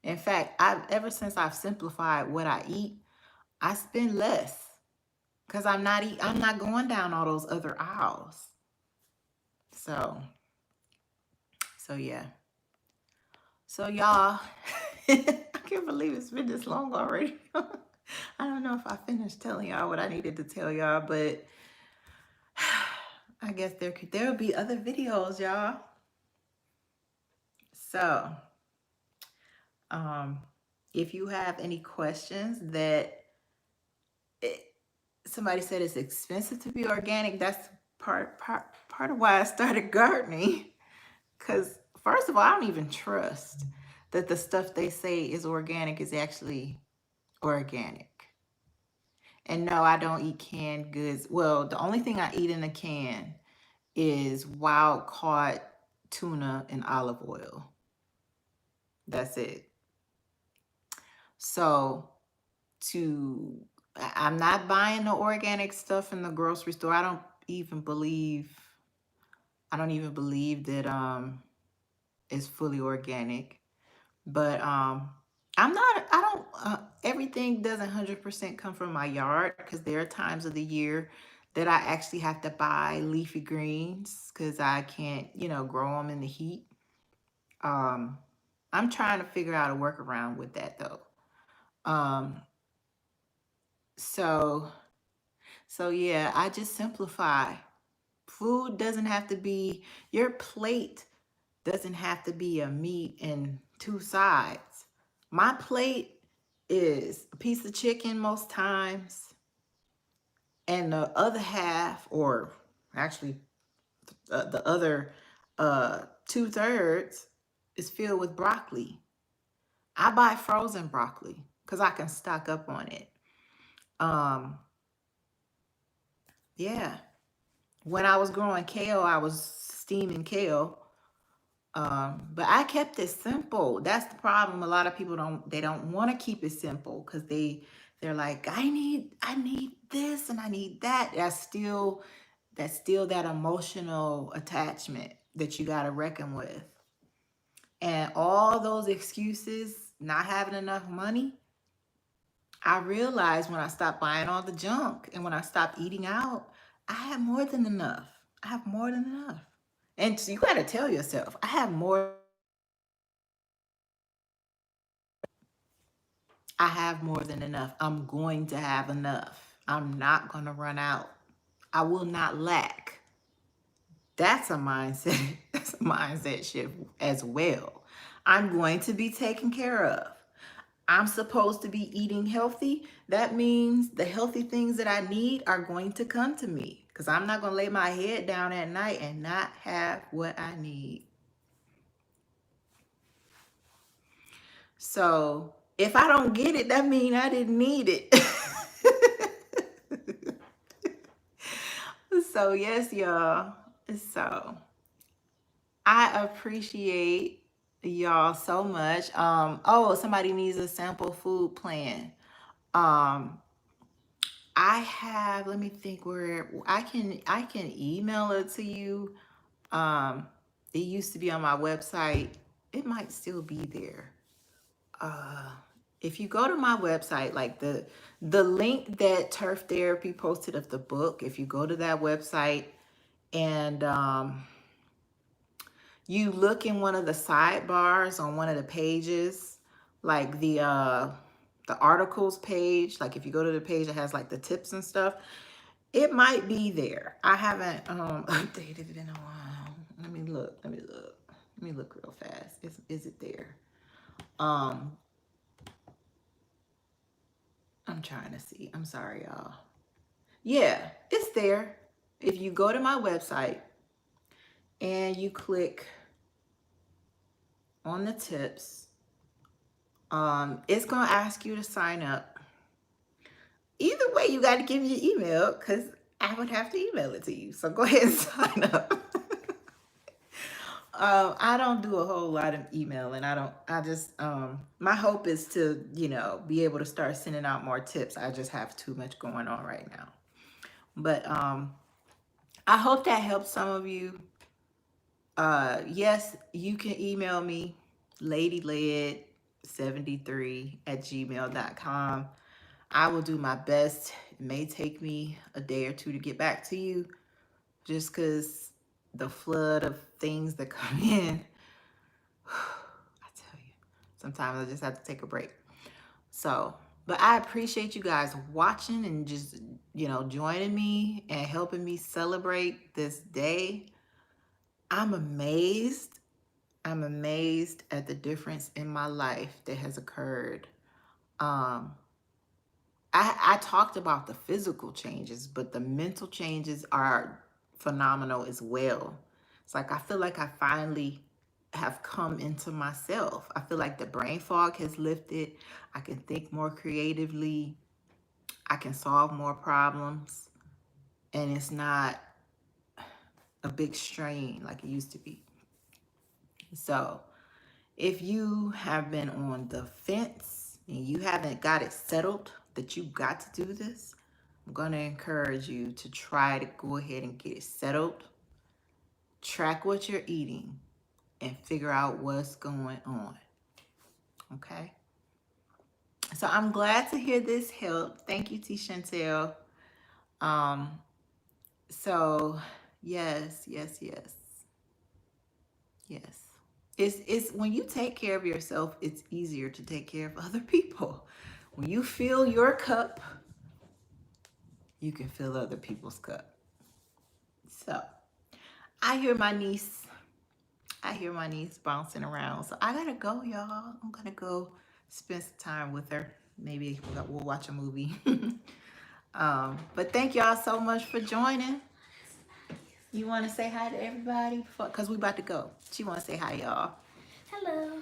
In fact, ever since I've simplified what I eat, I spend less because I'm not going down all those other aisles. So yeah. So y'all, I can't believe it's been this long already. I don't know if I finished telling y'all what I needed to tell y'all, but I guess there'll be other videos, y'all. So, if you have any questions somebody said it's expensive to be organic, that's part of why I started gardening. Because first of all, I don't even trust that the stuff they say is organic is actually organic. And no, I don't eat canned goods. Well, the only thing I eat in a can is wild caught tuna and olive oil. That's it. So I'm not buying the organic stuff in the grocery store. I don't even believe that is fully organic. But I don't, everything doesn't 100% come from my yard because there are times of the year that I actually have to buy leafy greens because I can't, grow them in the heat. Um, I'm trying to figure out a workaround with that though. Um, so, so yeah, I just simplify. Food doesn't have to be, your plate doesn't have to be a meat and two sides. My plate is a piece of chicken most times, and the other half, or actually the other 2/3, is filled with broccoli. I buy frozen broccoli because I can stock up on it. Um, yeah. When I was growing kale, I was steaming kale. But I kept it simple. That's the problem. A lot of people don't want to keep it simple because they're like, I need this and I need that. That's still that emotional attachment that you gotta reckon with. And all those excuses, not having enough money, I realized when I stopped buying all the junk and when I stopped eating out, I have more than enough. I have more than enough. And so you gotta tell yourself, I have more than enough. I'm going to have enough. I'm not going to run out. I will not lack. That's a mindset. That's a mindset shift as well. I'm going to be taken care of. I'm supposed to be eating healthy. That means the healthy things that I need are going to come to me because I'm not going to lay my head down at night and not have what I need. So if I don't get it, that means I didn't need it. So yes, y'all. So I appreciate y'all so much. Oh, somebody needs a sample food plan. Um, I have, let me think where I can email it to you. Um, it used to be on my website. It might still be there. Uh, if you go to my website, like the link that Turf Therapy posted of the book, if you go to that website and you look in one of the sidebars on one of the pages, like the articles page, like if you go to the page that has like the tips and stuff, it might be there. I haven't updated it in a while. Let me look real fast. Is it there? Um I'm trying to see. I'm sorry, y'all. Yeah, it's there. If you go to my website and you click on the tips, it's gonna ask you to sign up. Either way, you got to give me your email because I would have to email it to you. So go ahead and sign up. I don't do a whole lot of emailing. I just, my hope is to, be able to start sending out more tips. I just have too much going on right now. But I hope that helps some of you. Yes, you can email me, ladyled73@gmail.com. I will do my best. It may take me a day or two to get back to you just because the flood of things that come in, I tell you, sometimes I just have to take a break. So, but I appreciate you guys watching and just, joining me and helping me celebrate this day. I'm amazed. I'm amazed at the difference in my life that has occurred. Um, I talked about the physical changes, but the mental changes are phenomenal as well. It's like I feel like I finally have come into myself. I feel like the brain fog has lifted. I can think more creatively. I can solve more problems. And it's not a big strain like it used to be. So if you have been on the fence and you haven't got it settled that you got to do this, I'm going to encourage you to try to go ahead and get it settled. Track what you're eating and figure out what's going on. Okay. So I'm glad to hear this help. Thank you, T. Chantel. Um, so yes, yes, yes, yes. It's when you take care of yourself, it's easier to take care of other people. When you fill your cup, you can fill other people's cup. So I hear my niece. I hear my niece bouncing around. So I gotta go, y'all. I'm gonna go spend some time with her. Maybe we'll watch a movie. But thank y'all so much for joining. You want to say hi to everybody? Because we about to go. She want to say hi, y'all. Hello.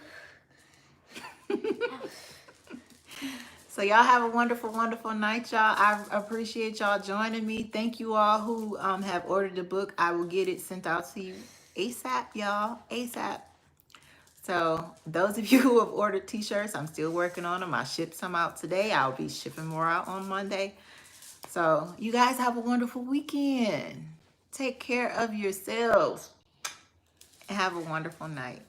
So y'all have a wonderful, wonderful night, y'all. I appreciate y'all joining me. Thank you all who have ordered the book. I will get it sent out to you ASAP, y'all. ASAP. So those of you who have ordered t-shirts, I'm still working on them. I shipped some out today. I'll be shipping more out on Monday. So you guys have a wonderful weekend. Take care of yourselves and have a wonderful night.